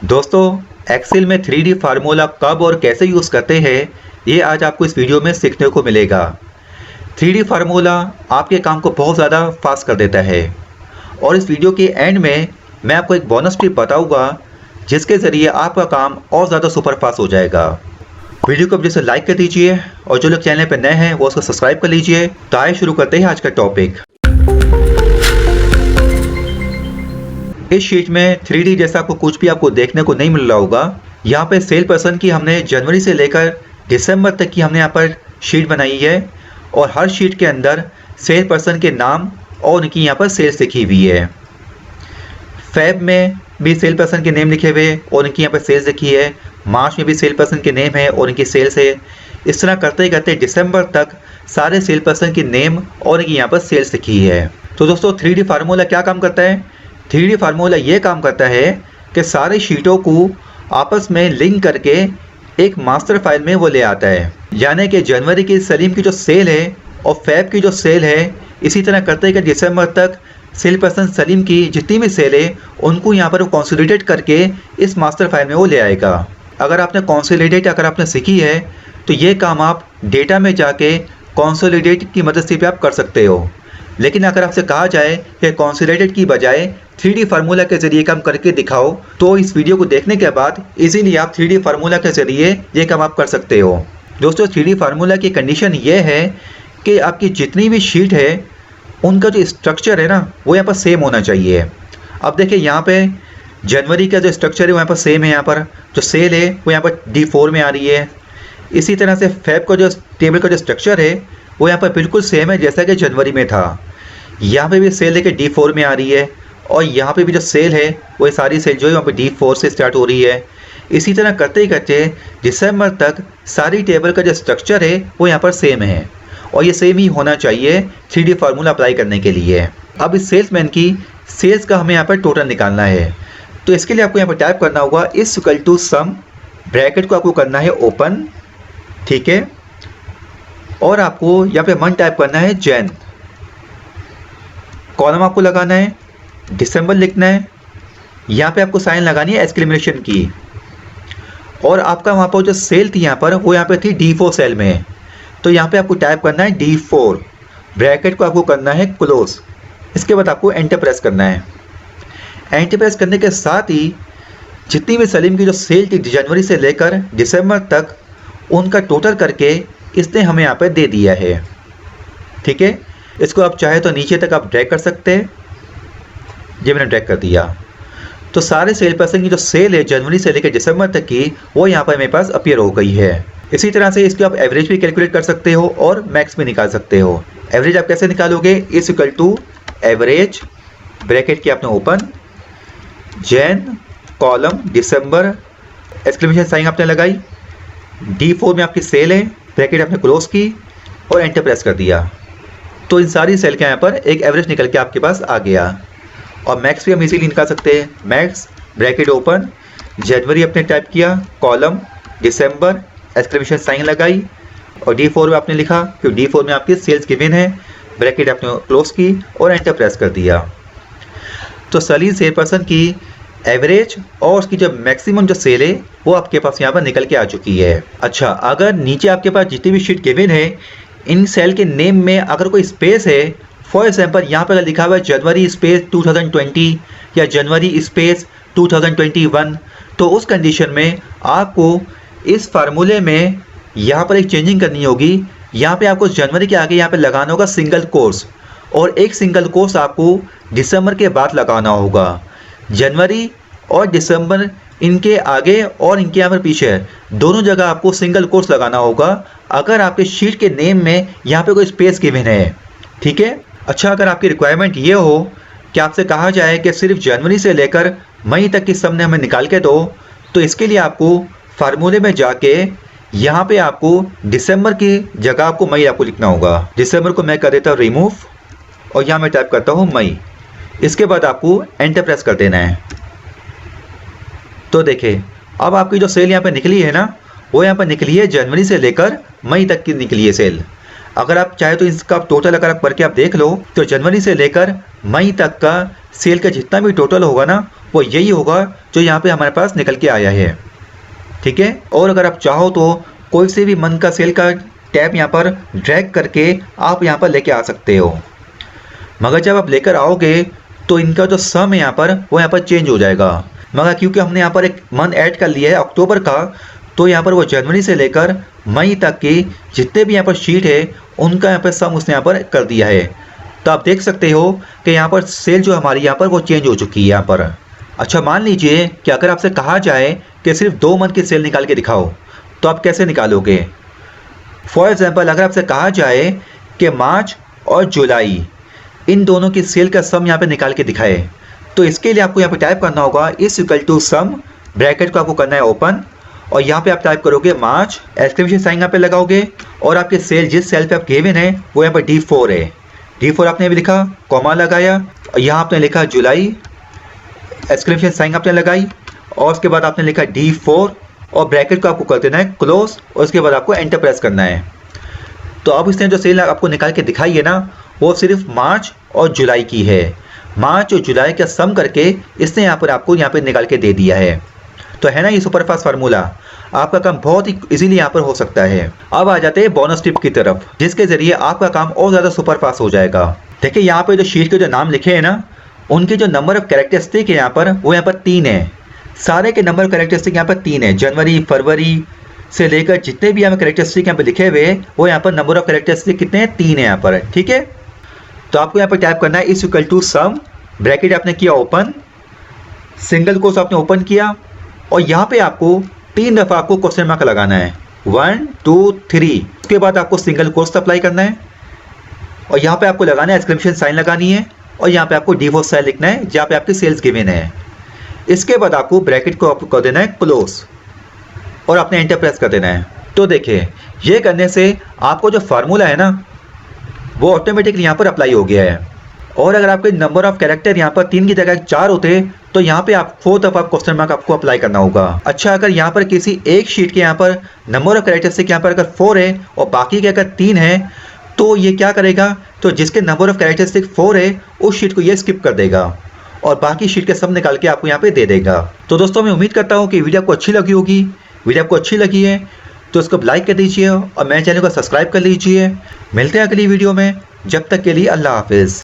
दोस्तों, एक्सेल में 3D formula कब और कैसे यूज़ करते हैं, ये आज आपको इस वीडियो में सीखने को मिलेगा। 3D फार्मूला आपके काम को बहुत ज़्यादा फास्ट कर देता है और इस वीडियो के एंड में मैं आपको एक बोनस टिप बताऊंगा जिसके ज़रिए आपका काम और ज़्यादा सुपर फास्ट हो जाएगा। वीडियो को जैसे लाइक कर दीजिए और जो लोग चैनल पर नए हैं वो उसको सब्सक्राइब कर लीजिए। तो आइए शुरू करते हैं आज का टॉपिक। इस शीट में 3D जैसा आपको कुछ भी देखने को नहीं मिल रहा होगा। यहाँ पे सेल पर्सन की हमने जनवरी से लेकर दिसंबर तक की हमने यहाँ पर शीट बनाई है और हर शीट के अंदर सेल पर्सन के नाम और उनकी यहाँ पर सेल्स लिखी हुई है। फेब में भी सेल पर्सन के नेम लिखे हुए और उनकी यहाँ पर सेल्स लिखी है। मार्च में भी सेल पर्सन के नेम है और उनकी सेल्स है। इस तरह करते करते दिसंबर तक सारे सेल पर्सन के नेम और उनकी यहाँ पर सेल्स लिखी है। तो दोस्तों 3D फार्मूला क्या काम करता है? 3D फार्मूला ये काम करता है कि सारी शीटों को आपस में लिंक करके एक मास्टर फाइल में वो ले आता है। यानी कि जनवरी की सलीम की जो सेल है और फेब की जो सेल है, इसी तरह करते कि दिसंबर तक सेल पर्सन सलीम की जितनी भी सेल है उनको यहाँ पर वो कंसोलिडेट करके इस मास्टर फाइल में वो ले आएगा। अगर आपने कंसोलिडेट आपने सीखी है तो ये काम आप डेटा में जाके कंसोलिडेट की मदद से भी आप कर सकते हो। लेकिन अगर आपसे कहा जाए कि कंसोलिडेट की बजाय 3D फार्मूला के जरिए काम करके दिखाओ तो इस वीडियो को देखने के बाद इजीली आप 3D फार्मूला के जरिए ये काम आप कर सकते हो। दोस्तों 3D फार्मूला की कंडीशन ये है कि आपकी जितनी भी शीट है उनका जो स्ट्रक्चर है ना वो यहाँ पर सेम होना चाहिए। अब देखिए यहाँ पे जनवरी का जो स्ट्रक्चर है वो यहाँ पर सेम है। यहाँ पर जो सेल है वो यहाँ पर D4 में आ रही है। इसी तरह से फेब का जो टेबल का जो स्ट्रक्चर है वो यहाँ पर बिल्कुल सेम है जैसा कि जनवरी में था। यहाँ पे भी सेल है कि D4 में आ रही है और यहाँ पे भी जो सेल है वो सारी सेल जो है वहाँ पे D4 से स्टार्ट हो रही है। इसी तरह करते ही करते दिसंबर तक सारी टेबल का जो स्ट्रक्चर है वो यहाँ पर सेम है और ये सेम ही होना चाहिए 3D फार्मूला अप्लाई करने के लिए। अब इस सेल्समैन की सेल्स का हमें यहाँ पर टोटल निकालना है। तो इसके लिए आपको यहाँ पर टाइप करना होगा is equal to sum, bracket को आपको करना है ओपन, ठीक है, और आपको यहाँ पे मंथ टाइप करना है जैन, कॉलम आपको लगाना है, दिसंबर लिखना है, यहाँ पे आपको साइन लगानी है एक्सक्लेमेशन की, और आपका वहाँ पर जो सेल थी यहाँ पर वो यहाँ पे थी D4 सेल में। तो यहाँ पे आपको टाइप करना है D4, ब्रैकेट को आपको करना है क्लोज। इसके बाद आपको एंटर प्रेस करना है। एंटर प्रेस करने के साथ ही जितनी भी सलीम की जो सेल थी जनवरी से लेकर दिसंबर तक उनका टोटल करके इसने हमें यहाँ पर दे दिया है, ठीक है। इसको आप चाहे तो नीचे तक आप ड्रैग कर सकते हैं। ये मैंने ड्रैग कर दिया। तो सारे सेल पर्सन की जो सेल है जनवरी से लेकर दिसंबर तक की वो यहाँ पर मेरे पास अपीयर हो गई है। इसी तरह से इसकी आप एवरेज भी कैलकुलेट कर सकते हो और मैक्स भी निकाल सकते हो। एवरेज आप कैसे निकालोगे? Is equal to average, bracket की आपने ओपन, जैन, कॉलम, दिसंबर, एक्सक्लेमेशन साइन आपने लगाई, D4 में आपकी सेल है, ब्रैकेट आपने क्लोज की और एंटर प्रेस कर दिया। तो इन सारी सेल के यहाँ पर एक एवरेज निकल के आपके पास आ गया। और मैक्स भी हम इजीली निकाल सकते हैं। मैक्स, ब्रैकेट ओपन, जनवरी आपने टाइप किया, कॉलम, दिसंबर, एक्सक्लेमेशन साइन लगाई और D4 में आपने लिखा क्योंकि D4 में आपकी सेल्स गिवन है, ब्रैकेट आपने क्लोज की और एंटर प्रेस कर दिया। तो सलीम सेल पर्सन की एवरेज और उसकी जो मैक्सिमम जो सेल है वो आपके पास यहाँ पर निकल के आ चुकी है। अच्छा, अगर नीचे आपके पास जितनी भी शीट गिवन है इन सेल के नेम में अगर कोई स्पेस है, फॉर एग्जाम्पल यहाँ पर लिखा हुआ है जनवरी स्पेस 2020 या जनवरी स्पेस 2021, तो उस कंडीशन में आपको इस फार्मूले में यहाँ पर एक चेंजिंग करनी होगी। यहाँ पे आपको जनवरी के आगे यहाँ पे लगाना होगा सिंगल कोर्स और एक सिंगल कोर्स आपको दिसंबर के बाद लगाना होगा। जनवरी और दिसंबर इनके आगे और इनके यहाँ पर पीछे दोनों जगह आपको सिंगल कोर्स लगाना होगा अगर आपके शीट के नेम में यहाँ पे कोई स्पेस गिवन है, ठीक है। अच्छा, अगर आपकी रिक्वायरमेंट ये हो कि आपसे कहा जाए कि सिर्फ जनवरी से लेकर मई तक की सम ने हमें निकाल के दो, तो इसके लिए आपको फार्मूले में जाके यहाँ पे आपको दिसंबर की जगह आपको मई आपको लिखना होगा। दिसंबर को मैं कर देता हूँ रिमूव और यहाँ मैं टाइप करता हूँ मई। इसके बाद आपको एंटर प्रेस कर देना है। तो देखिए अब आपकी जो सेल यहाँ पे निकली है ना वो यहाँ पर निकली है जनवरी से लेकर मई तक की निकली है सेल। अगर आप चाहे तो इसका टोटल अगर आप करके आप देख लो तो जनवरी से लेकर मई तक का सेल का जितना भी टोटल होगा ना वो यही होगा जो यहाँ पे हमारे पास निकल के आया है, ठीक है। और अगर आप चाहो तो कोई से भी मंथ का सेल का टैब यहाँ पर ड्रैग करके आप यहाँ पर लेके आ सकते हो, मगर जब आप लेकर आओगे तो इनका जो सम है यहाँ पर वो यहाँ पर चेंज हो जाएगा। मगर क्योंकि हमने यहाँ पर एक मंथ ऐड कर लिया है अक्टूबर का, तो यहाँ पर वो जनवरी से लेकर मई तक की जितने भी यहाँ पर शीट है उनका यहाँ पर सम उसने यहाँ पर कर दिया है। तो आप देख सकते हो कि यहाँ पर सेल जो हमारी यहाँ पर वो चेंज हो चुकी है यहाँ पर। अच्छा, मान लीजिए कि अगर आपसे कहा जाए कि सिर्फ 2 मंथ की सेल निकाल के दिखाओ, तो आप कैसे निकालोगे? फॉर एग्जाम्पल, अगर आपसे कहा जाए कि मार्च और जुलाई इन दोनों की सेल का सम यहाँ पे निकाल के दिखाए, तो इसके लिए आपको यहाँ पे टाइप करना होगा is equal to sum, bracket को आपको करना है ओपन, और यहाँ पे आप टाइप करोगे मार्च, एक्सक्लेमेशन साइन यहाँ पे लगाओगे, और आपके सेल जिस सेल पे आप गिवन है वो यहाँ पर D4 है, D4 आपने भी लिखा, कॉमा लगाया, और यहाँ आपने लिखा जुलाई, एक्सक्लेमेशन साइन आपने लगाई, और उसके बाद आपने लिखा D4, और ब्रैकेट को आपको कर देना है क्लोज, और उसके बाद आपको एंटर प्रेस करना है। तो अब इसने जो सेल आपको निकाल के दिखाई है ना, वो सिर्फ मार्च और जुलाई की है। मार्च और जुलाई का सम करके इसने यहाँ पर आपको यहाँ पे निकाल के दे दिया है। तो है ना ये सुपरफास्ट फार्मूला, आपका काम बहुत ही इजीली यहाँ पर हो सकता है। अब आ जाते हैं बोनस टिप की तरफ, जिसके जरिए आपका काम और ज़्यादा सुपरफास्ट हो जाएगा। देखिए यहाँ पे जो शीट के जो नाम लिखे हैं ना, उनके जो नंबर ऑफ कैरेक्टरिस्टिक है यहाँ पर वो यहाँ पर 3 है। सारे के नंबर ऑफ कैरेक्टरिस्टिक यहाँ पर 3 है। जनवरी फरवरी से लेकर जितने भी यहाँ पर कैरेक्टरिस्टिक यहाँ पर लिखे हुए वो यहाँ पर नंबर ऑफ कैरेक्टरिस्टिक कितने हैं? 3 है यहाँ पर, ठीक है। तो आपको यहाँ पर टाइप करना है is equal to sum, bracket आपने किया ओपन, सिंगल कोट्स आपने ओपन किया, और यहाँ पे आपको 3 दफ़ा आपको क्वेश्चन मार्क लगाना है, 1 2 3। उसके बाद आपको सिंगल कोट्स अप्लाई करना है, और यहाँ पे आपको लगाना है एक्सक्लेमेशन साइन लगानी है, और यहाँ पे आपको D4 सेल लिखना है जहाँ पे आपकी सेल्स गिवन है। इसके बाद आपको ब्रैकेट को आपको कर देना है क्लोज, और आपने एंटर प्रेस कर देना है। तो देखिए ये करने से आपको जो फार्मूला है ना वो ऑटोमेटिकली यहाँ पर अप्लाई हो गया है। और अगर आपके नंबर ऑफ कैरेक्टर यहाँ पर 3 की जगह 4 होते तो यहाँ पे आप 4 दफ़ा क्वेश्चन मार्क आपको अप्लाई करना होगा। अच्छा, अगर यहाँ पर किसी एक शीट के यहाँ पर नंबर ऑफ कैरेक्टरिस्टिक यहाँ पर अगर 4 है और बाकी के अगर 3 है, तो ये क्या करेगा? तो जिसके नंबर ऑफ कैरेक्टरिस्टिक 4 है उस शीट को ये स्किप कर देगा और बाकी शीट के सब निकाल के आपको यहाँ पे दे देगा। तो दोस्तों मैं उम्मीद करता हूँ कि वीडियो आपको अच्छी लगी होगी। वीडियो आपको अच्छी लगी है तो इसको लाइक कर दीजिए और मेरे चैनल को सब्सक्राइब कर लीजिए। मिलते हैं अगली वीडियो में, जब तक के लिए अल्लाह हाफिज़।